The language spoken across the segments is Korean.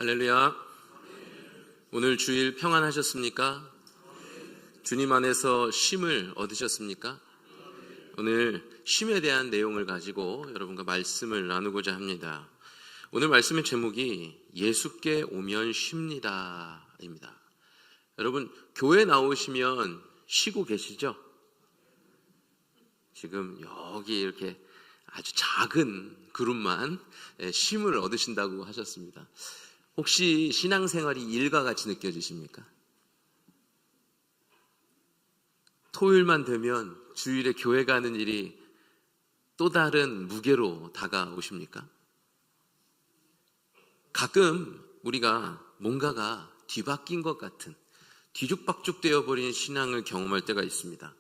할렐루야. 오늘 주일 평안하셨습니까? 주님 안에서 쉼을 얻으셨습니까? 오늘 쉼에 대한 내용을 가지고 여러분과 말씀을 나누고자 합니다. 오늘 말씀의 제목이 예수께 오면 쉽니다 입니다. 여러분, 교회 나오시면 쉬고 계시죠? 지금 여기 이렇게 아주 작은 그룹만 쉼을 얻으신다고 하셨습니다. 혹시 신앙생활이 일과 같이 느껴지십니까? 토요일만 되면 주일에 교회 가는 일이 또 다른 무게로 다가오십니까? 가끔 우리가 뭔가가 뒤바뀐 것 같은 뒤죽박죽 되어버린 신앙을 경험할 때가 있습니다.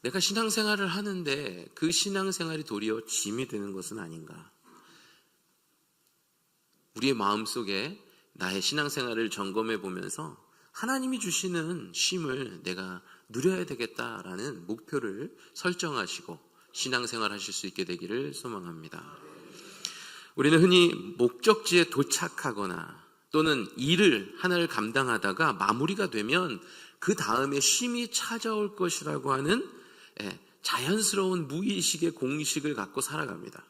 내가 신앙생활을 하는데 그 신앙생활이 도리어 짐이 되는 것은 아닌가? 우리의 마음속에 나의 신앙생활을 점검해 보면서 하나님이 주시는 쉼을 내가 누려야 되겠다라는 목표를 설정하시고 신앙생활 하실 수 있게 되기를 소망합니다. 우리는 흔히 목적지에 도착하거나 또는 일을 하나를 감당하다가 마무리가 되면 그 다음에 쉼이 찾아올 것이라고 하는 자연스러운 무의식의 공식을 갖고 살아갑니다.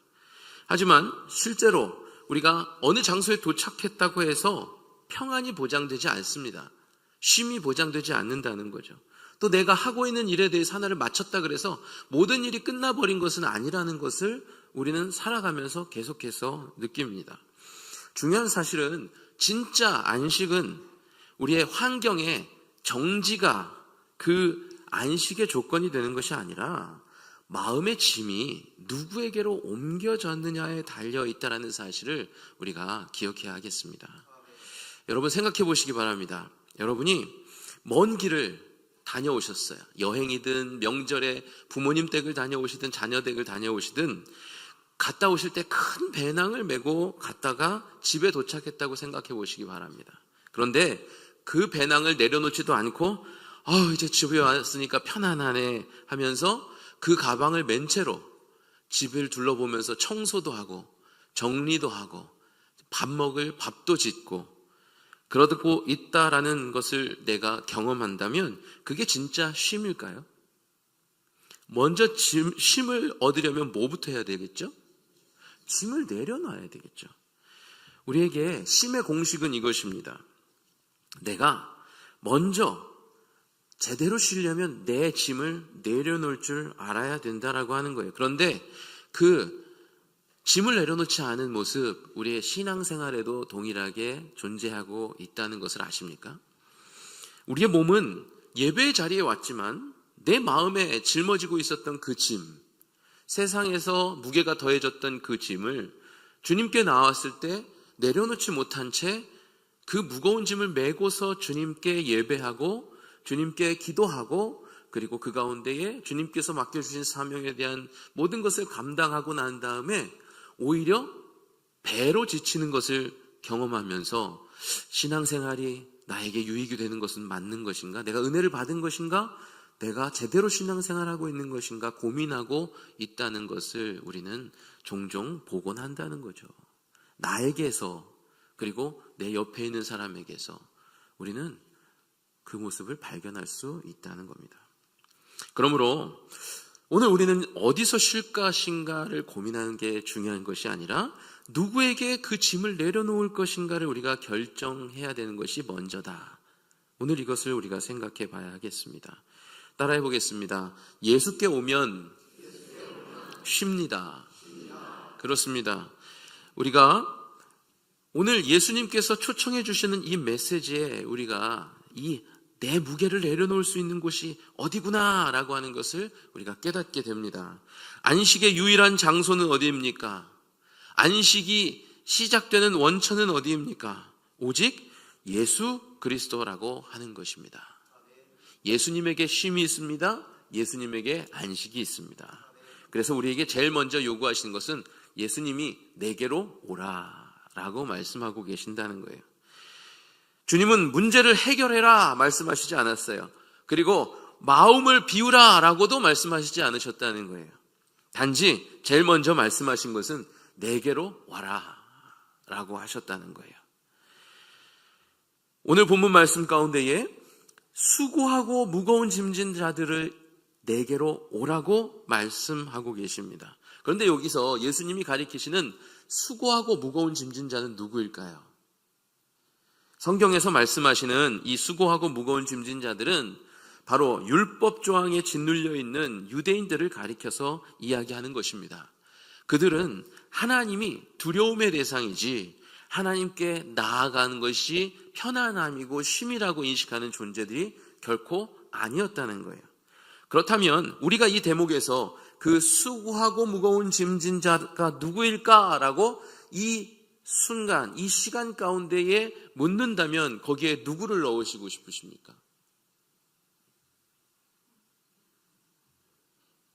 하지만 실제로 우리가 어느 장소에 도착했다고 해서 평안이 보장되지 않습니다. 쉼이 보장되지 않는다는 거죠. 또 내가 하고 있는 일에 대해서 하나를 마쳤다 그래서 모든 일이 끝나버린 것은 아니라는 것을 우리는 살아가면서 계속해서 느낍니다. 중요한 사실은 진짜 안식은 우리의 환경에 정지가 그 안식의 조건이 되는 것이 아니라 마음의 짐이 누구에게로 옮겨졌느냐에 달려있다는 사실을 우리가 기억해야 하겠습니다. 여러분 생각해 보시기 바랍니다. 여러분이 먼 길을 다녀오셨어요. 여행이든 명절에 부모님 댁을 다녀오시든 자녀 댁을 다녀오시든 갔다 오실 때 큰 배낭을 메고 갔다가 집에 도착했다고 생각해 보시기 바랍니다. 그런데 그 배낭을 내려놓지도 않고 이제 집에 왔으니까 편안하네 하면서 그 가방을 맨 채로 집을 둘러보면서 청소도 하고 정리도 하고 밥 먹을 밥도 짓고 그러고 있다라는 것을 내가 경험한다면 그게 진짜 쉼일까요? 먼저 쉼을 얻으려면 뭐부터 해야 되겠죠? 짐을 내려놔야 되겠죠. 우리에게 쉼의 공식은 이것입니다. 내가 먼저 제대로 쉬려면 내 짐을 내려놓을 줄 알아야 된다라고 하는 거예요. 그런데 그 짐을 내려놓지 않은 모습, 우리의 신앙생활에도 동일하게 존재하고 있다는 것을 아십니까? 우리의 몸은 예배의 자리에 왔지만 내 마음에 짊어지고 있었던 그 짐, 세상에서 무게가 더해졌던 그 짐을 주님께 나왔을 때 내려놓지 못한 채 그 무거운 짐을 메고서 주님께 예배하고 주님께 기도하고 그리고 그 가운데에 주님께서 맡겨주신 사명에 대한 모든 것을 감당하고 난 다음에 오히려 배로 지치는 것을 경험하면서 신앙생활이 나에게 유익이 되는 것은 맞는 것인가? 내가 은혜를 받은 것인가? 내가 제대로 신앙생활하고 있는 것인가? 고민하고 있다는 것을 우리는 종종 보곤 한다는 거죠. 나에게서 그리고 내 옆에 있는 사람에게서 우리는 그 모습을 발견할 수 있다는 겁니다. 그러므로 오늘 우리는 어디서 쉴까 쉰가를 고민하는 게 중요한 것이 아니라 누구에게 그 짐을 내려놓을 것인가를 우리가 결정해야 되는 것이 먼저다. 오늘 이것을 우리가 생각해 봐야 하겠습니다. 따라해 보겠습니다. 예수께 오면 쉽니다. 그렇습니다. 우리가 오늘 예수님께서 초청해 주시는 이 메시지에 우리가 내 무게를 내려놓을 수 있는 곳이 어디구나 라고 하는 것을 우리가 깨닫게 됩니다. 안식의 유일한 장소는 어디입니까? 안식이 시작되는 원천은 어디입니까? 오직 예수 그리스도라고 하는 것입니다. 예수님에게 쉼이 있습니다. 예수님에게 안식이 있습니다. 그래서 우리에게 제일 먼저 요구하시는 것은 예수님이 내게로 오라 라고 말씀하고 계신다는 거예요. 주님은 문제를 해결해라 말씀하시지 않았어요. 그리고 마음을 비우라 라고도 말씀하시지 않으셨다는 거예요. 단지 제일 먼저 말씀하신 것은 내게로 와라 라고 하셨다는 거예요. 오늘 본문 말씀 가운데에 수고하고 무거운 짐진 자들을 내게로 오라고 말씀하고 계십니다. 그런데 여기서 예수님이 가리키시는 수고하고 무거운 짐진 자는 누구일까요? 성경에서 말씀하시는 이 수고하고 무거운 짐진 자들은 바로 율법 조항에 짓눌려 있는 유대인들을 가리켜서 이야기하는 것입니다. 그들은 하나님이 두려움의 대상이지 하나님께 나아가는 것이 편안함이고 쉼이라고 인식하는 존재들이 결코 아니었다는 거예요. 그렇다면 우리가 이 대목에서 그 수고하고 무거운 짐진 자가 누구일까라고 이 순간, 이 시간 가운데에 묻는다면 거기에 누구를 넣으시고 싶으십니까?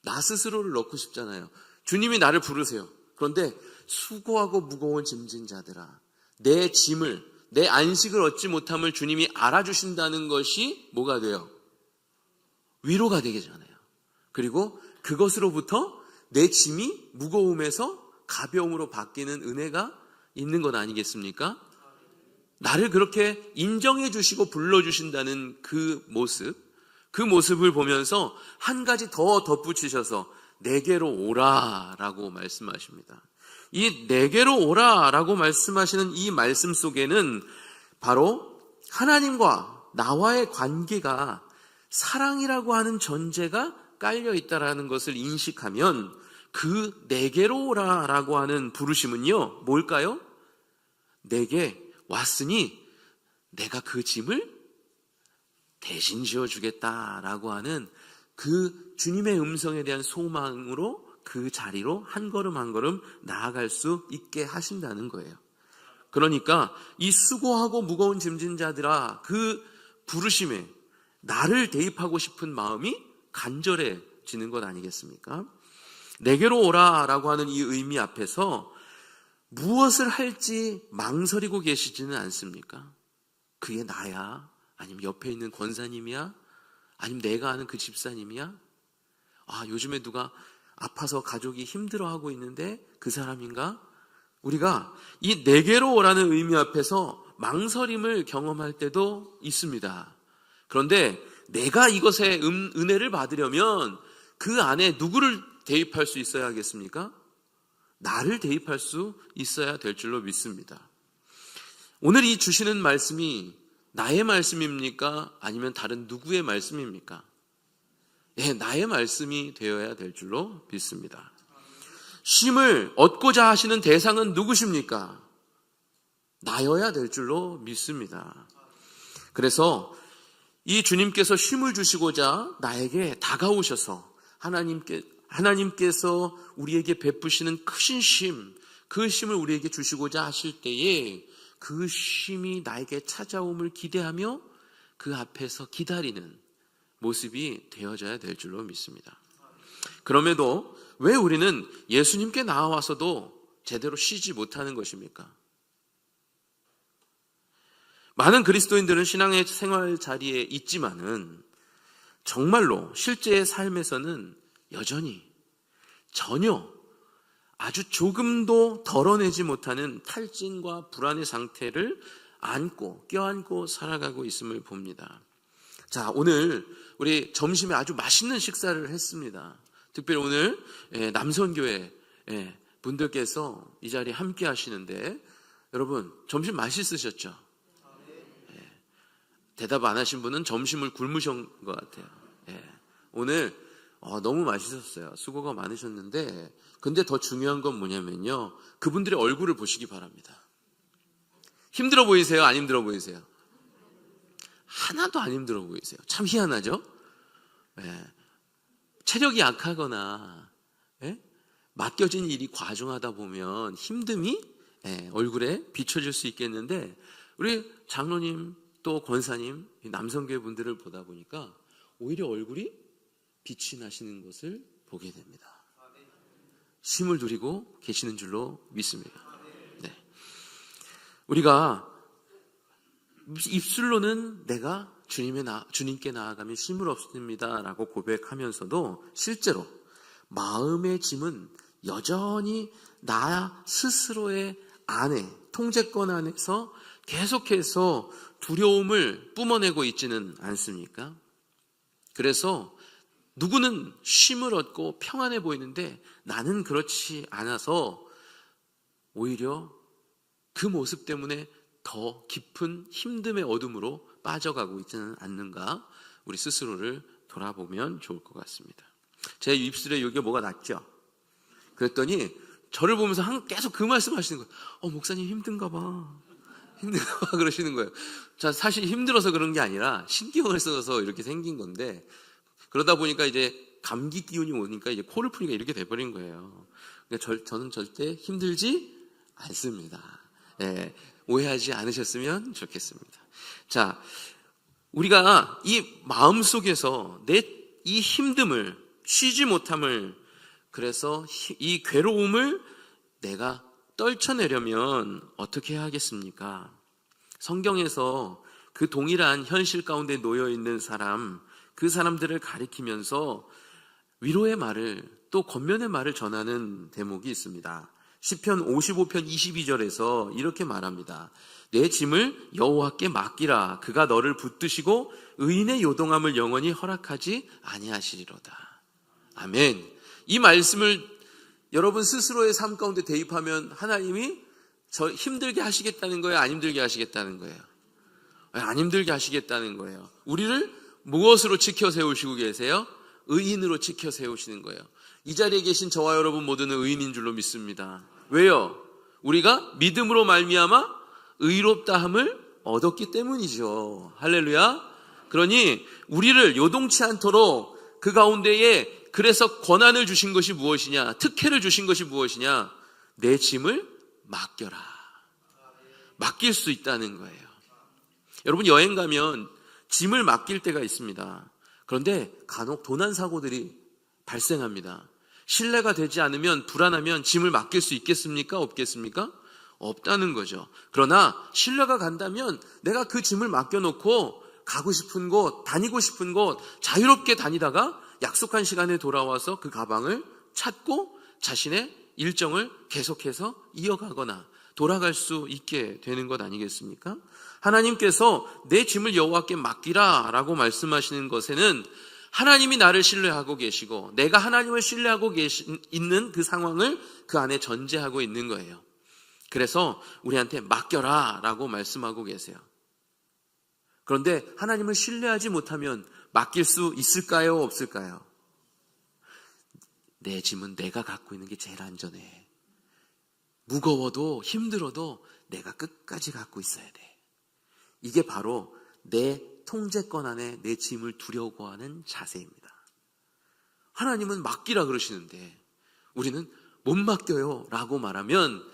나 스스로를 넣고 싶잖아요. 주님이 나를 부르세요. 그런데 수고하고 무거운 짐진 자들아, 내 짐을, 내 안식을 얻지 못함을 주님이 알아주신다는 것이 뭐가 돼요? 위로가 되잖아요. 그리고 그것으로부터 내 짐이 무거움에서 가벼움으로 바뀌는 은혜가 있는 것 아니겠습니까? 나를 그렇게 인정해 주시고 불러주신다는 그 모습을 보면서 한 가지 더 덧붙이셔서 내게로 오라라고 말씀하십니다. 이 내게로 오라라고 말씀하시는 이 말씀 속에는 바로 하나님과 나와의 관계가 사랑이라고 하는 전제가 깔려 있다라는 것을 인식하면 그 내게로 오라라고 하는 부르심은요, 뭘까요? 내게 왔으니 내가 그 짐을 대신 지어주겠다라고 하는 그 주님의 음성에 대한 소망으로 그 자리로 한 걸음 한 걸음 나아갈 수 있게 하신다는 거예요. 그러니까 이 수고하고 무거운 짐진 자들아, 그 부르심에 나를 대입하고 싶은 마음이 간절해지는 것 아니겠습니까? 내게로 오라라고 하는 이 의미 앞에서 무엇을 할지 망설이고 계시지는 않습니까? 그게 나야? 아니면 옆에 있는 권사님이야? 아니면 내가 아는 그 집사님이야? 요즘에 누가 아파서 가족이 힘들어하고 있는데 그 사람인가? 우리가 이 내게로 오라는 의미 앞에서 망설임을 경험할 때도 있습니다. 그런데 내가 이것에 은혜를 받으려면 그 안에 누구를 대입할 수 있어야 하겠습니까? 나를 대입할 수 있어야 될 줄로 믿습니다. 오늘 이 주시는 말씀이 나의 말씀입니까? 아니면 다른 누구의 말씀입니까? 나의 말씀이 되어야 될 줄로 믿습니다. 쉼을 얻고자 하시는 대상은 누구십니까? 나여야 될 줄로 믿습니다. 그래서 이 주님께서 쉼을 주시고자 나에게 다가오셔서 하나님께서 우리에게 베푸시는 크신 쉼, 그 쉼을 우리에게 주시고자 하실 때에 그 쉼이 나에게 찾아옴을 기대하며 그 앞에서 기다리는 모습이 되어져야 될 줄로 믿습니다. 그럼에도 왜 우리는 예수님께 나와서도 제대로 쉬지 못하는 것입니까? 많은 그리스도인들은 신앙의 생활 자리에 있지만은 정말로 실제의 삶에서는 여전히 전혀 아주 조금도 덜어내지 못하는 탈진과 불안의 상태를 껴안고 살아가고 있음을 봅니다. 자, 오늘 우리 점심에 아주 맛있는 식사를 했습니다. 특별히 오늘 남선교회 분들께서 이 자리에 함께 하시는데 여러분 점심 맛있으셨죠? 대답 안 하신 분은 점심을 굶으신 것 같아요. 오늘 너무 맛있었어요. 수고가 많으셨는데 근데 더 중요한 건 뭐냐면요, 그분들의 얼굴을 보시기 바랍니다. 힘들어 보이세요? 안 힘들어 보이세요? 하나도 안 힘들어 보이세요. 참 희한하죠? 체력이 약하거나 맡겨진 일이 과중하다 보면 힘듦이 얼굴에 비춰질 수 있겠는데 우리 장로님 또 권사님, 남성교회 분들을 보다 보니까 오히려 얼굴이 빛이 나시는 것을 보게 됩니다. 쉼을 누리고 계시는 줄로 믿습니다. 우리가 입술로는 내가 주님께 나아가면 쉼을 얻습니다 라고 고백하면서도 실제로 마음의 짐은 여전히 나 스스로의 안에, 통제권 안에서 계속해서 두려움을 뿜어내고 있지는 않습니까? 그래서 누구는 쉼을 얻고 평안해 보이는데 나는 그렇지 않아서 오히려 그 모습 때문에 더 깊은 힘듦의 어둠으로 빠져가고 있지는 않는가, 우리 스스로를 돌아보면 좋을 것 같습니다. 제 입술에 여기가 뭐가 났죠? 그랬더니 저를 보면서 계속 그 말씀 하시는 거예요. 목사님 힘든가 봐. 힘든가 봐 그러시는 거예요. 자, 사실 힘들어서 그런 게 아니라 신경을 써서 이렇게 생긴 건데, 그러다 보니까 이제 감기 기운이 오니까 이제 코를 풀기가 이렇게 돼버린 거예요. 그러니까 저는 절대 힘들지 않습니다. 예, 오해하지 않으셨으면 좋겠습니다. 자, 우리가 이 마음 속에서 이 힘듦을, 쉬지 못함을, 그래서 이 괴로움을 내가 떨쳐내려면 어떻게 해야 하겠습니까? 성경에서 그 동일한 현실 가운데 놓여 있는 사람, 그 사람들을 가리키면서 위로의 말을, 또 권면의 말을 전하는 대목이 있습니다. 시편 55편 22절에서 이렇게 말합니다. 내 짐을 여호와께 맡기라. 그가 너를 붙드시고 의인의 요동함을 영원히 허락하지 아니하시리로다. 아멘. 이 말씀을 여러분 스스로의 삶 가운데 대입하면 하나님이 저 힘들게 하시겠다는 거예요? 안 힘들게 하시겠다는 거예요? 안 힘들게 하시겠다는 거예요. 우리를 무엇으로 지켜 세우시고 계세요? 의인으로 지켜 세우시는 거예요. 이 자리에 계신 저와 여러분 모두는 의인인 줄로 믿습니다. 왜요? 우리가 믿음으로 말미암아 의롭다함을 얻었기 때문이죠. 할렐루야. 그러니 우리를 요동치 않도록 그 가운데에, 그래서 권한을 주신 것이 무엇이냐, 특혜를 주신 것이 무엇이냐, 내 짐을 맡겨라. 맡길 수 있다는 거예요. 여러분, 여행 가면 짐을 맡길 때가 있습니다. 그런데 간혹 도난사고들이 발생합니다. 신뢰가 되지 않으면, 불안하면 짐을 맡길 수 있겠습니까? 없겠습니까? 없다는 거죠. 그러나 신뢰가 간다면 내가 그 짐을 맡겨놓고 가고 싶은 곳, 다니고 싶은 곳 자유롭게 다니다가 약속한 시간에 돌아와서 그 가방을 찾고 자신의 일정을 계속해서 이어가거나 돌아갈 수 있게 되는 것 아니겠습니까? 하나님께서 내 짐을 여호와께 맡기라 라고 말씀하시는 것에는 하나님이 나를 신뢰하고 계시고 내가 하나님을 신뢰하고 있는 그 상황을 그 안에 전제하고 있는 거예요. 그래서 우리한테 맡겨라 라고 말씀하고 계세요. 그런데 하나님을 신뢰하지 못하면 맡길 수 있을까요? 없을까요? 내 짐은 내가 갖고 있는 게 제일 안전해. 무거워도 힘들어도 내가 끝까지 갖고 있어야 돼. 이게 바로 내 통제권 안에 내 짐을 두려고 하는 자세입니다. 하나님은 맡기라 그러시는데 우리는 못 맡겨요 라고 말하면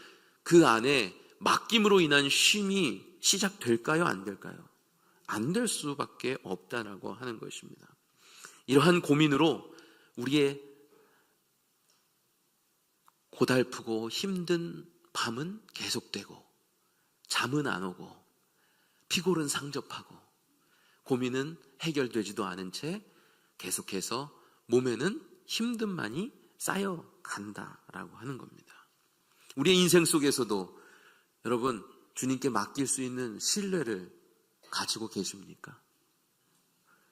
그 안에 맡김으로 인한 쉼이 시작될까요? 안 될까요? 안 될 수밖에 없다라고 하는 것입니다. 이러한 고민으로 우리의 고달프고 힘든 밤은 계속되고 잠은 안 오고 피골은 상접하고 고민은 해결되지도 않은 채 계속해서 몸에는 힘듦만이 쌓여간다라고 하는 겁니다. 우리의 인생 속에서도 여러분 주님께 맡길 수 있는 신뢰를 가지고 계십니까?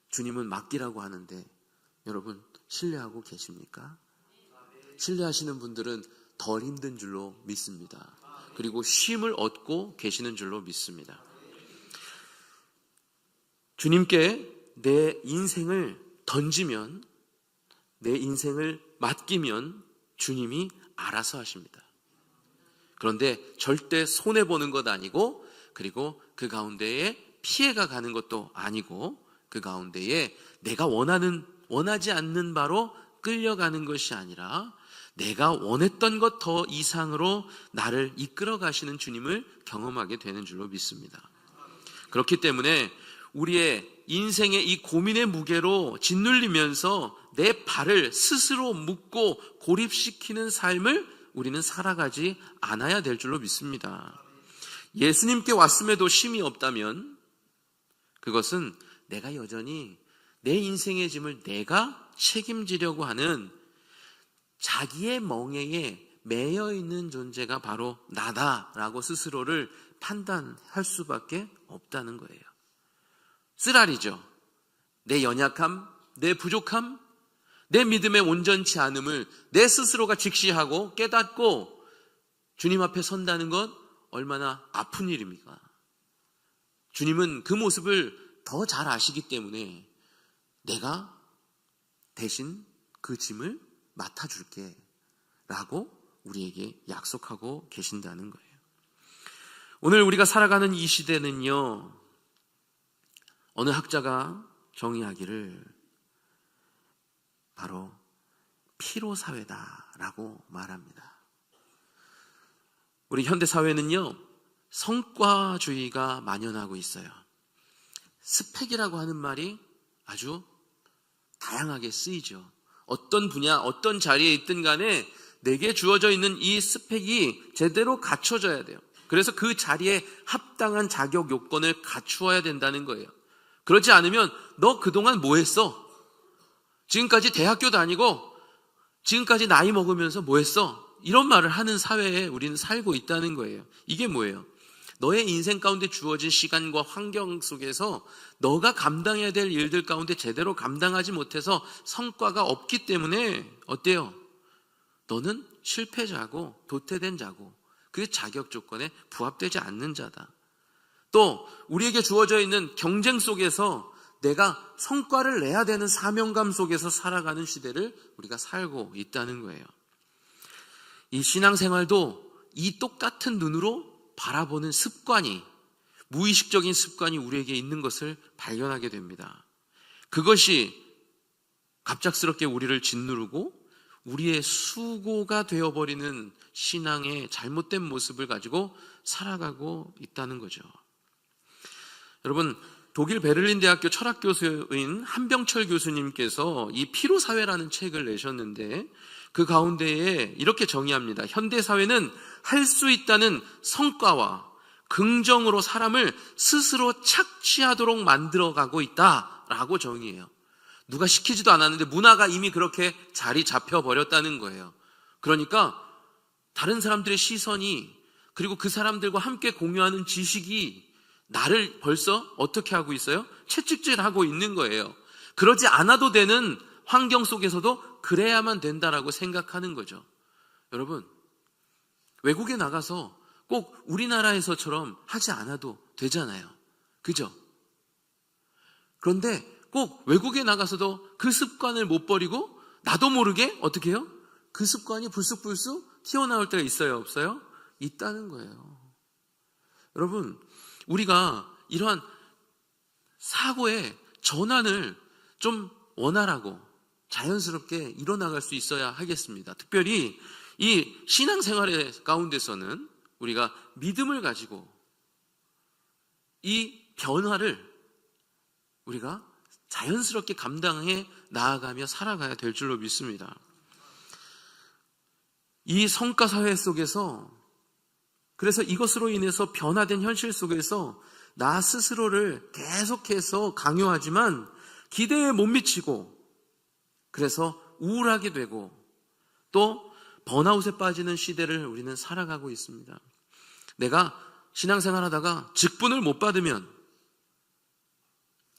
주님은 맡기라고 하는데 여러분 신뢰하고 계십니까? 신뢰하시는 분들은 덜 힘든 줄로 믿습니다. 그리고 쉼을 얻고 계시는 줄로 믿습니다. 주님께 내 인생을 던지면, 내 인생을 맡기면 주님이 알아서 하십니다. 그런데 절대 손해보는 것 아니고, 그리고 그 가운데에 피해가 가는 것도 아니고, 그 가운데에 내가 원하지 않는 바로 끌려가는 것이 아니라 내가 원했던 것 더 이상으로 나를 이끌어 가시는 주님을 경험하게 되는 줄로 믿습니다. 그렇기 때문에 우리의 인생의 이 고민의 무게로 짓눌리면서 내 발을 스스로 묶고 고립시키는 삶을 우리는 살아가지 않아야 될 줄로 믿습니다. 예수님께 왔음에도 쉼이 없다면 그것은 내가 여전히 내 인생의 짐을 내가 책임지려고 하는 자기의 멍에에 매여 있는 존재가 바로 나다라고 스스로를 판단할 수밖에 없다는 거예요. 쓰라리죠. 내 연약함, 내 부족함, 내 믿음의 온전치 않음을 내 스스로가 직시하고 깨닫고 주님 앞에 선다는 것 얼마나 아픈 일입니까? 주님은 그 모습을 더 잘 아시기 때문에 내가 대신 그 짐을 맡아줄게 라고 우리에게 약속하고 계신다는 거예요. 오늘 우리가 살아가는 이 시대는요, 어느 학자가 정의하기를 바로 피로사회다라고 말합니다. 우리 현대사회는요, 성과주의가 만연하고 있어요. 스펙이라고 하는 말이 아주 다양하게 쓰이죠. 어떤 분야, 어떤 자리에 있든 간에 내게 주어져 있는 이 스펙이 제대로 갖춰져야 돼요. 그래서 그 자리에 합당한 자격 요건을 갖추어야 된다는 거예요. 그렇지 않으면 너 그동안 뭐 했어? 지금까지 대학교 다니고 지금까지 나이 먹으면서 뭐 했어? 이런 말을 하는 사회에 우리는 살고 있다는 거예요. 이게 뭐예요? 너의 인생 가운데 주어진 시간과 환경 속에서 너가 감당해야 될 일들 가운데 제대로 감당하지 못해서 성과가 없기 때문에 어때요? 너는 실패자고 도태된 자고 그 자격 조건에 부합되지 않는 자다. 또 우리에게 주어져 있는 경쟁 속에서 내가 성과를 내야 되는 사명감 속에서 살아가는 시대를 우리가 살고 있다는 거예요. 이 신앙생활도 이 똑같은 눈으로 바라보는 습관이, 무의식적인 습관이 우리에게 있는 것을 발견하게 됩니다. 그것이 갑작스럽게 우리를 짓누르고 우리의 수고가 되어버리는 신앙의 잘못된 모습을 가지고 살아가고 있다는 거죠. 여러분, 독일 베를린 대학교 철학교수인 한병철 교수님께서 이 피로사회라는 책을 내셨는데 그 가운데에 이렇게 정의합니다. 현대사회는 할 수 있다는 성과와 긍정으로 사람을 스스로 착취하도록 만들어가고 있다라고 정의해요. 누가 시키지도 않았는데 문화가 이미 그렇게 자리 잡혀버렸다는 거예요. 그러니까 다른 사람들의 시선이, 그리고 그 사람들과 함께 공유하는 지식이 나를 벌써 어떻게 하고 있어요? 채찍질하고 있는 거예요. 그러지 않아도 되는 환경 속에서도 그래야만 된다라고 생각하는 거죠. 여러분, 외국에 나가서 꼭 우리나라에서처럼 하지 않아도 되잖아요. 그죠? 그런데 꼭 외국에 나가서도 그 습관을 못 버리고 나도 모르게 어떻게 해요? 그 습관이 불쑥불쑥 튀어나올 때가 있어요? 없어요? 있다는 거예요. 여러분, 우리가 이러한 사고의 전환을 좀 원활하고 자연스럽게 일어나갈 수 있어야 하겠습니다. 특별히 이 신앙생활의 가운데서는 우리가 믿음을 가지고 이 변화를 우리가 자연스럽게 감당해 나아가며 살아가야 될 줄로 믿습니다. 이 성과사회 속에서, 그래서 이것으로 인해서 변화된 현실 속에서 나 스스로를 계속해서 강요하지만 기대에 못 미치고, 그래서 우울하게 되고 또 번아웃에 빠지는 시대를 우리는 살아가고 있습니다. 내가 신앙생활 하다가 직분을 못 받으면,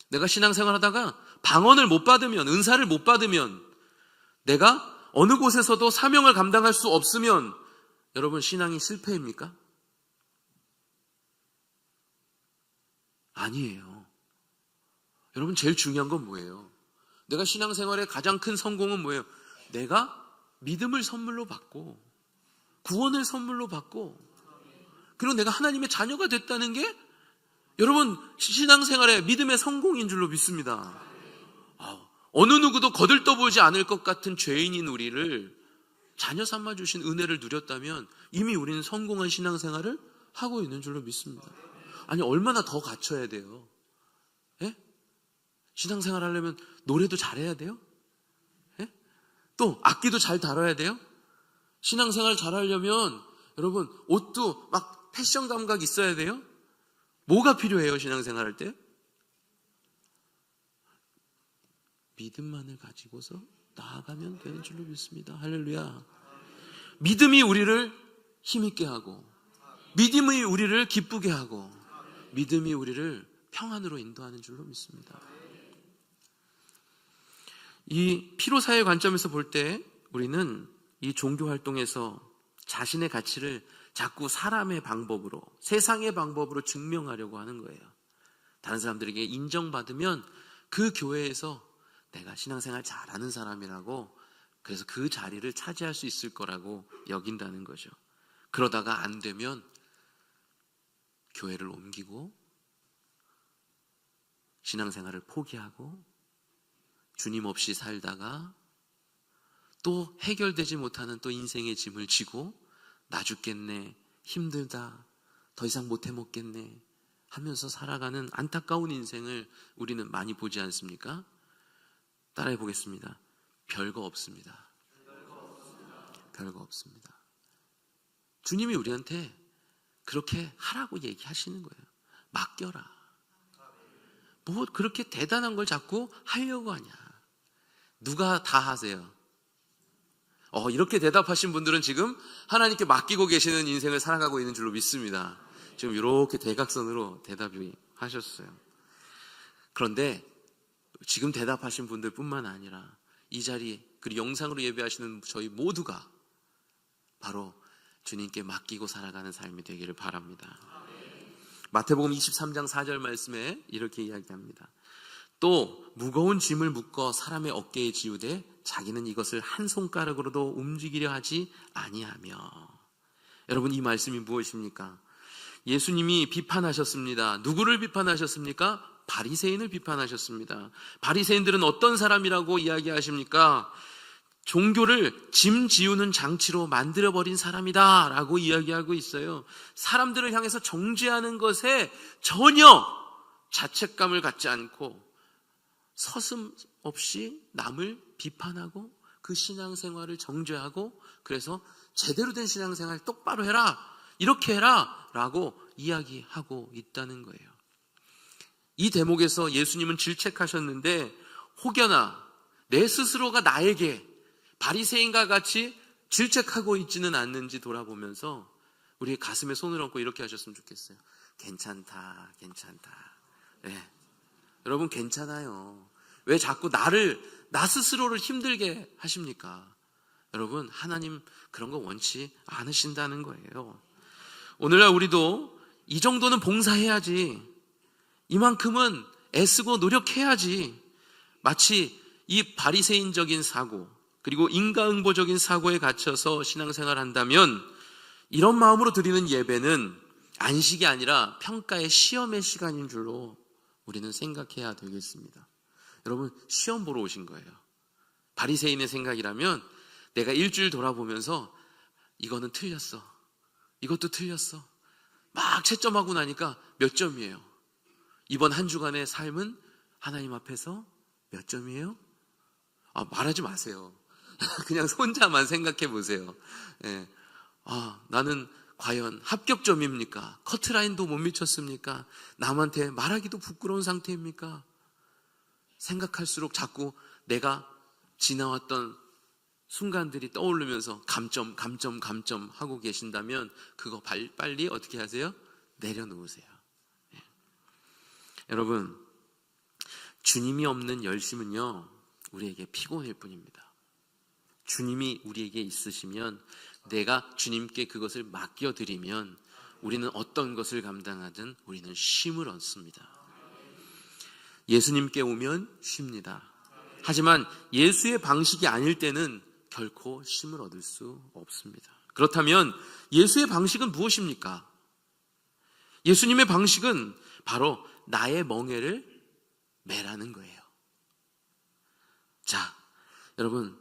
내가 신앙생활 하다가 방언을 못 받으면, 은사를 못 받으면, 내가 어느 곳에서도 사명을 감당할 수 없으면 여러분, 신앙이 실패입니까? 아니에요. 여러분, 제일 중요한 건 뭐예요? 내가 신앙생활의 가장 큰 성공은 뭐예요? 내가 믿음을 선물로 받고 구원을 선물로 받고, 그리고 내가 하나님의 자녀가 됐다는 게 여러분, 신앙생활의 믿음의 성공인 줄로 믿습니다. 어느 누구도 거들떠보지 않을 것 같은 죄인인 우리를 자녀 삼아주신 은혜를 누렸다면 이미 우리는 성공한 신앙생활을 하고 있는 줄로 믿습니다. 아니, 얼마나 더 갖춰야 돼요? 예? 신앙생활 하려면 노래도 잘해야 돼요? 예? 또 악기도 잘 다뤄야 돼요? 신앙생활 잘하려면 여러분, 옷도 막 패션 감각 있어야 돼요? 뭐가 필요해요, 신앙생활 할 때? 믿음만을 가지고서 나아가면 되는 줄로 믿습니다. 할렐루야. 믿음이 우리를 힘있게 하고, 믿음이 우리를 기쁘게 하고, 믿음이 우리를 평안으로 인도하는 줄로 믿습니다. 이 피로사의 관점에서 볼 때 우리는 이 종교 활동에서 자신의 가치를 자꾸 사람의 방법으로, 세상의 방법으로 증명하려고 하는 거예요. 다른 사람들에게 인정받으면 그 교회에서 내가 신앙생활 잘하는 사람이라고, 그래서 그 자리를 차지할 수 있을 거라고 여긴다는 거죠. 그러다가 안 되면 교회를 옮기고 신앙생활을 포기하고 주님 없이 살다가 또 해결되지 못하는 또 인생의 짐을 지고 나 죽겠네, 힘들다, 더 이상 못 해먹겠네 하면서 살아가는 안타까운 인생을 우리는 많이 보지 않습니까? 따라해 보겠습니다. 별거 없습니다. 별거 없습니다. 주님이 우리한테 그렇게 하라고 얘기하시는 거예요. 맡겨라. 뭐 그렇게 대단한 걸 자꾸 하려고 하냐. 누가 다 하세요? 이렇게 대답하신 분들은 지금 하나님께 맡기고 계시는 인생을 살아가고 있는 줄로 믿습니다. 지금 이렇게 대각선으로 대답이 하셨어요. 그런데 지금 대답하신 분들 뿐만 아니라 이 자리, 그리고 영상으로 예배하시는 저희 모두가 바로 주님께 맡기고 살아가는 삶이 되기를 바랍니다. 마태복음 23장 4절 말씀에 이렇게 이야기합니다. 또 무거운 짐을 묶어 사람의 어깨에 지우되 자기는 이것을 한 손가락으로도 움직이려 하지 아니하며. 여러분, 이 말씀이 무엇입니까? 예수님이 비판하셨습니다. 누구를 비판하셨습니까? 바리새인을 비판하셨습니다. 바리새인들은 어떤 사람이라고 이야기하십니까? 종교를 짐 지우는 장치로 만들어버린 사람이다 라고 이야기하고 있어요. 사람들을 향해서 정죄하는 것에 전혀 자책감을 갖지 않고 서슴없이 남을 비판하고 그 신앙생활을 정죄하고, 그래서 제대로 된 신앙생활 똑바로 해라, 이렇게 해라 라고 이야기하고 있다는 거예요. 이 대목에서 예수님은 질책하셨는데, 혹여나 내 스스로가 나에게 바리새인과 같이 질책하고 있지는 않는지 돌아보면서 우리의 가슴에 손을 얹고 이렇게 하셨으면 좋겠어요. 괜찮다, 괜찮다. 네. 여러분, 괜찮아요. 왜 자꾸 나 스스로를 힘들게 하십니까? 여러분, 하나님 그런 거 원치 않으신다는 거예요. 오늘날 우리도 이 정도는 봉사해야지, 이만큼은 애쓰고 노력해야지, 마치 이 바리새인적인 사고, 그리고 인과응보적인 사고에 갇혀서 신앙생활 한다면 이런 마음으로 드리는 예배는 안식이 아니라 평가의 시험의 시간인 줄로 우리는 생각해야 되겠습니다. 여러분, 시험 보러 오신 거예요. 바리새인의 생각이라면 내가 일주일 돌아보면서 이거는 틀렸어, 이것도 틀렸어, 막 채점하고 나니까 몇 점이에요? 이번 한 주간의 삶은 하나님 앞에서 몇 점이에요? 말하지 마세요. 그냥 혼자만 생각해 보세요. 예. 나는 과연 합격점입니까? 커트라인도 못 미쳤습니까? 남한테 말하기도 부끄러운 상태입니까? 생각할수록 자꾸 내가 지나왔던 순간들이 떠오르면서 감점 하고 계신다면 그거 빨리 어떻게 하세요? 내려놓으세요. 예. 여러분, 주님이 없는 열심은요, 우리에게 피곤할 뿐입니다. 주님이 우리에게 있으시면, 내가 주님께 그것을 맡겨드리면 우리는 어떤 것을 감당하든 우리는 쉼을 얻습니다. 예수님께 오면 쉽니다. 하지만 예수의 방식이 아닐 때는 결코 쉼을 얻을 수 없습니다. 그렇다면 예수의 방식은 무엇입니까? 예수님의 방식은 바로 나의 멍에를 매라는 거예요. 자, 여러분,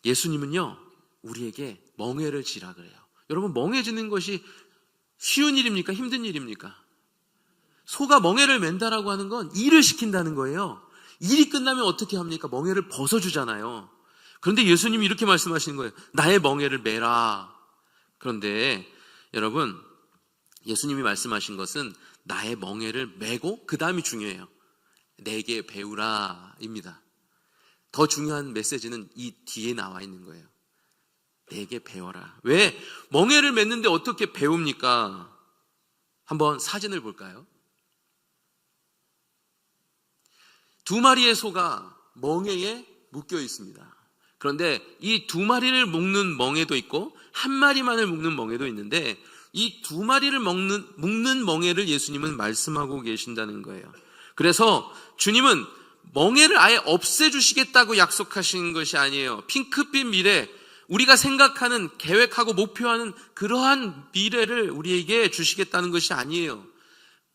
예수님은요, 우리에게 멍에를 지라 그래요. 여러분, 멍해지는 것이 쉬운 일입니까? 힘든 일입니까? 소가 멍에를 맨다라고 하는 건 일을 시킨다는 거예요. 일이 끝나면 어떻게 합니까? 멍에를 벗어주잖아요. 그런데 예수님이 이렇게 말씀하시는 거예요. 나의 멍에를 매라. 그런데 여러분, 예수님이 말씀하신 것은 나의 멍에를 매고 그 다음이 중요해요. 내게 배우라 입니다. 더 중요한 메시지는 이 뒤에 나와 있는 거예요. 내게 배워라. 왜? 멍에를 맺는데 어떻게 배웁니까? 한번 사진을 볼까요? 두 마리의 소가 멍에에 묶여 있습니다. 그런데 이 두 마리를 묶는 멍에도 있고 한 마리만을 묶는 멍에도 있는데 이 두 마리를 묶는 멍에를 예수님은 말씀하고 계신다는 거예요. 그래서 주님은 멍에를 아예 없애주시겠다고 약속하신 것이 아니에요. 핑크빛 미래, 우리가 생각하는, 계획하고 목표하는 그러한 미래를 우리에게 주시겠다는 것이 아니에요.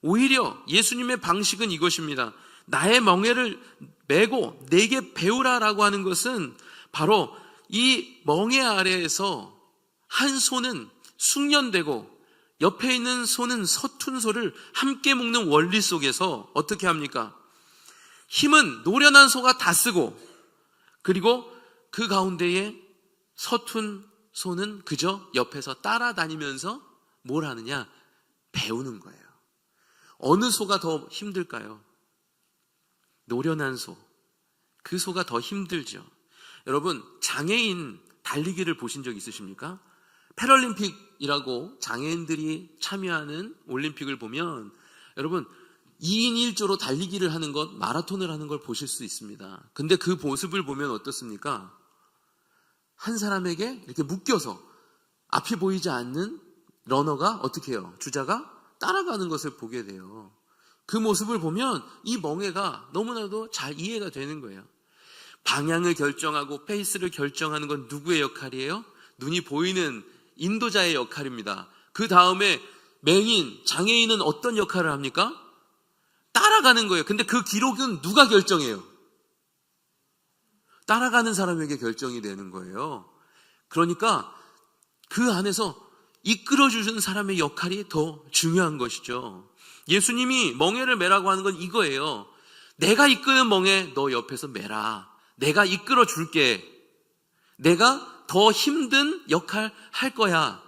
오히려 예수님의 방식은 이것입니다. 나의 멍에를 메고 내게 배우라라고 하는 것은 바로 이 멍에 아래에서 한 소는 숙련되고 옆에 있는 소는 서툰 소를 함께 묶는 원리 속에서 어떻게 합니까? 힘은 노련한 소가 다 쓰고, 그리고 그 가운데에 서툰 소는 그저 옆에서 따라다니면서 뭘 하느냐? 배우는 거예요. 어느 소가 더 힘들까요? 노련한 소. 그 소가 더 힘들죠. 여러분, 장애인 달리기를 보신 적 있으십니까? 패럴림픽이라고 장애인들이 참여하는 올림픽을 보면 여러분 2인 1조로 달리기를 하는 것, 마라톤을 하는 걸 보실 수 있습니다. 근데 그 모습을 보면 어떻습니까? 한 사람에게 이렇게 묶여서 앞이 보이지 않는 러너가 어떻게 해요? 주자가 따라가는 것을 보게 돼요. 그 모습을 보면 이 멍에가 너무나도 잘 이해가 되는 거예요. 방향을 결정하고 페이스를 결정하는 건 누구의 역할이에요? 눈이 보이는 인도자의 역할입니다. 그 다음에 맹인, 장애인은 어떤 역할을 합니까? 따라가는 거예요. 근데 그 기록은 누가 결정해요? 따라가는 사람에게 결정이 되는 거예요. 그러니까 그 안에서 이끌어주는 사람의 역할이 더 중요한 것이죠. 예수님이 멍에를 매라고 하는 건 이거예요. 내가 이끄는 멍에 너 옆에서 매라. 내가 이끌어 줄게. 내가 더 힘든 역할 할 거야.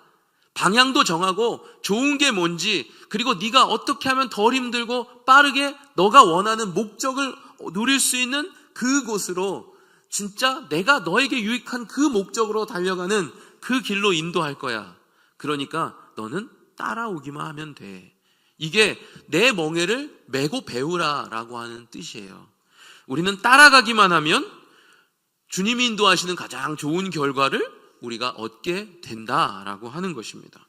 방향도 정하고 좋은 게 뭔지, 그리고 네가 어떻게 하면 덜 힘들고 빠르게 너가 원하는 목적을 누릴 수 있는 그곳으로, 진짜 내가 너에게 유익한 그 목적으로 달려가는 그 길로 인도할 거야. 그러니까 너는 따라오기만 하면 돼. 이게 내 멍에를 메고 배우라라고 하는 뜻이에요. 우리는 따라가기만 하면 주님이 인도하시는 가장 좋은 결과를 우리가 얻게 된다라고 하는 것입니다.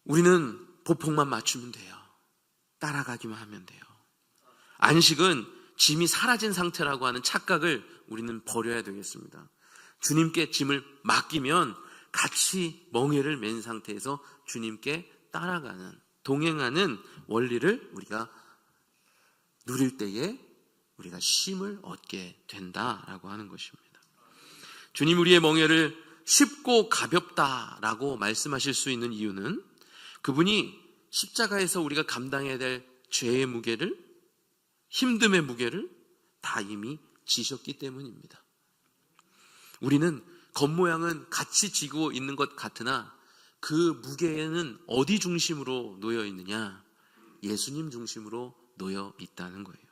우리는 보폭만 맞추면 돼요. 따라가기만 하면 돼요. 안식은 짐이 사라진 상태라고 하는 착각을 우리는 버려야 되겠습니다. 주님께 짐을 맡기면 같이 멍에를 맨 상태에서 주님께 따라가는, 동행하는 원리를 우리가 누릴 때에 우리가 쉼을 얻게 된다라고 하는 것입니다. 주님 우리의 멍에를 쉽고 가볍다라고 말씀하실 수 있는 이유는 그분이 십자가에서 우리가 감당해야 될 죄의 무게를, 힘듦의 무게를 다 이미 지셨기 때문입니다. 우리는 겉모양은 같이 지고 있는 것 같으나 그 무게에는 어디 중심으로 놓여 있느냐? 예수님 중심으로 놓여 있다는 거예요.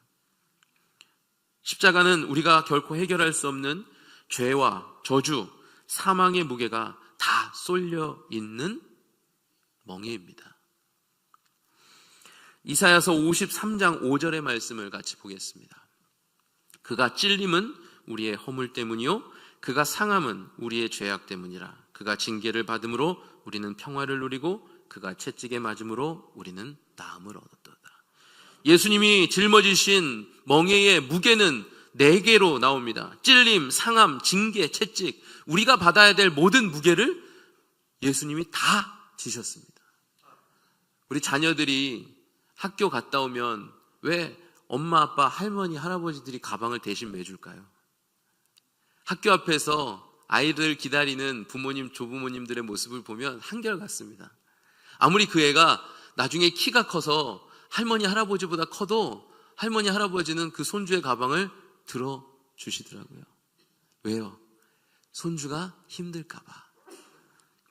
십자가는 우리가 결코 해결할 수 없는 죄와 저주, 사망의 무게가 다 쏠려 있는 멍에입니다. 이사야서 53장 5절의 말씀을 같이 보겠습니다. 그가 찔림은 우리의 허물 때문이요 그가 상함은 우리의 죄악 때문이라. 그가 징계를 받음으로 우리는 평화를 누리고 그가 채찍에 맞음으로 우리는 나음을 얻었도다. 예수님이 짊어지신 멍에의 무게는 4개로 나옵니다. 찔림, 상함, 징계, 채찍, 우리가 받아야 될 모든 무게를 예수님이 다 지셨습니다. 우리 자녀들이 학교 갔다 오면 왜 엄마, 아빠, 할머니, 할아버지들이 가방을 대신 매줄까요? 학교 앞에서 아이들 기다리는 부모님, 조부모님들의 모습을 보면 한결같습니다. 아무리 그 애가 나중에 키가 커서 할머니, 할아버지보다 커도 할머니, 할아버지는 그 손주의 가방을 들어주시더라고요. 왜요? 손주가 힘들까봐.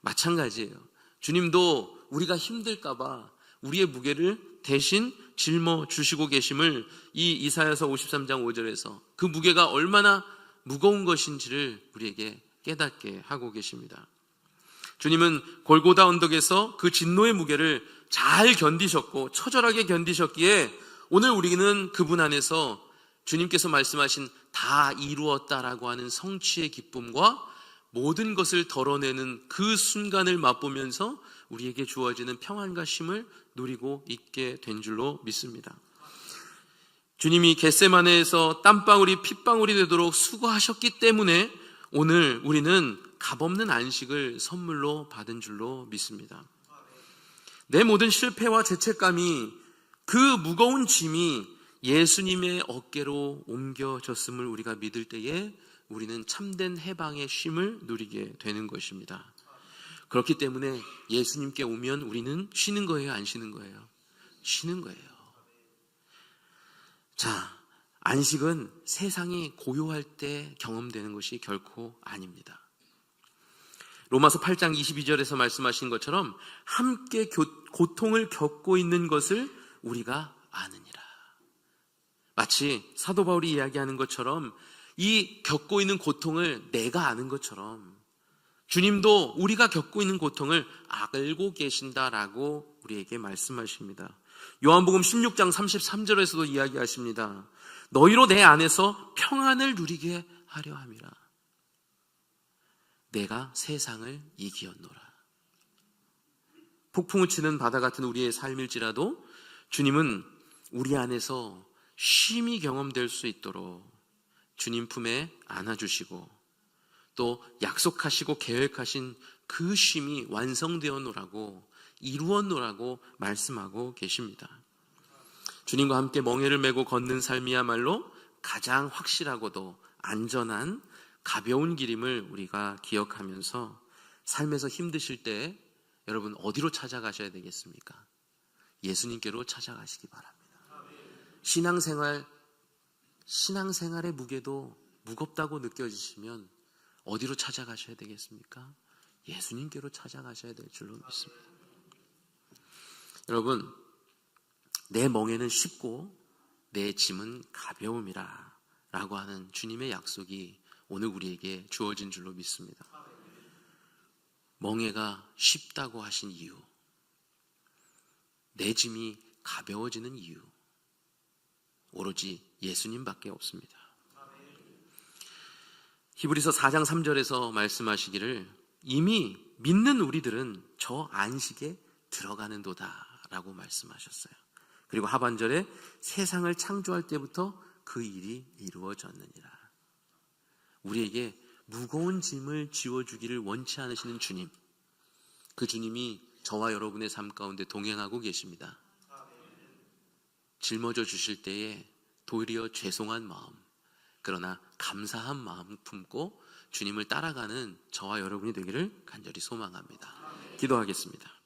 마찬가지예요. 주님도 우리가 힘들까봐 우리의 무게를 대신 짊어주시고 계심을 이 이사야서 53장 5절에서 그 무게가 얼마나 무거운 것인지를 우리에게 깨닫게 하고 계십니다. 주님은 골고다 언덕에서 그 진노의 무게를 잘 견디셨고 처절하게 견디셨기에 오늘 우리는 그분 안에서 주님께서 말씀하신 다 이루었다라고 하는 성취의 기쁨과 모든 것을 덜어내는 그 순간을 맛보면서 우리에게 주어지는 평안과 쉼을 누리고 있게 된 줄로 믿습니다. 주님이 겟세마네에서 땀방울이 핏방울이 되도록 수고하셨기 때문에 오늘 우리는 값없는 안식을 선물로 받은 줄로 믿습니다. 내 모든 실패와 죄책감이, 그 무거운 짐이 예수님의 어깨로 옮겨졌음을 우리가 믿을 때에 우리는 참된 해방의 쉼을 누리게 되는 것입니다. 그렇기 때문에 예수님께 오면 우리는 쉬는 거예요, 안 쉬는 거예요? 쉬는 거예요. 자, 안식은 세상이 고요할 때 경험되는 것이 결코 아닙니다. 로마서 8장 22절에서 말씀하신 것처럼 함께 고통을 겪고 있는 것을 우리가 아느니라. 마치 사도 바울이 이야기하는 것처럼 이 겪고 있는 고통을 내가 아는 것처럼 주님도 우리가 겪고 있는 고통을 알고 계신다라고 우리에게 말씀하십니다. 요한복음 16장 33절에서도 이야기하십니다. 너희로 내 안에서 평안을 누리게 하려 함이라. 내가 세상을 이기었노라. 폭풍을 치는 바다 같은 우리의 삶일지라도 주님은 우리 안에서 쉼이 경험될 수 있도록 주님 품에 안아주시고 또 약속하시고 계획하신 그 쉼이 완성되었노라고, 이루었노라고 말씀하고 계십니다. 주님과 함께 멍에를 메고 걷는 삶이야말로 가장 확실하고도 안전한 가벼운 길임을 우리가 기억하면서 삶에서 힘드실 때 여러분 어디로 찾아가셔야 되겠습니까? 예수님께로 찾아가시기 바랍니다. 신앙생활의 무게도 무겁다고 느껴지시면 어디로 찾아가셔야 되겠습니까? 예수님께로 찾아가셔야 될 줄로 믿습니다. 여러분, 내 멍에는 쉽고 내 짐은 가벼움이라 라고 하는 주님의 약속이 오늘 우리에게 주어진 줄로 믿습니다. 멍에가 쉽다고 하신 이유, 내 짐이 가벼워지는 이유, 오로지 예수님밖에 없습니다. 히브리서 4장 3절에서 말씀하시기를 이미 믿는 우리들은 저 안식에 들어가는도다 라고 말씀하셨어요. 그리고 하반절에 세상을 창조할 때부터 그 일이 이루어졌느니라. 우리에게 무거운 짐을 지워주기를 원치 않으시는 주님, 그 주님이 저와 여러분의 삶 가운데 동행하고 계십니다. 짊어져 주실 때에 도리어 죄송한 마음, 그러나 감사한 마음 품고 주님을 따라가는 저와 여러분이 되기를 간절히 소망합니다. 기도하겠습니다.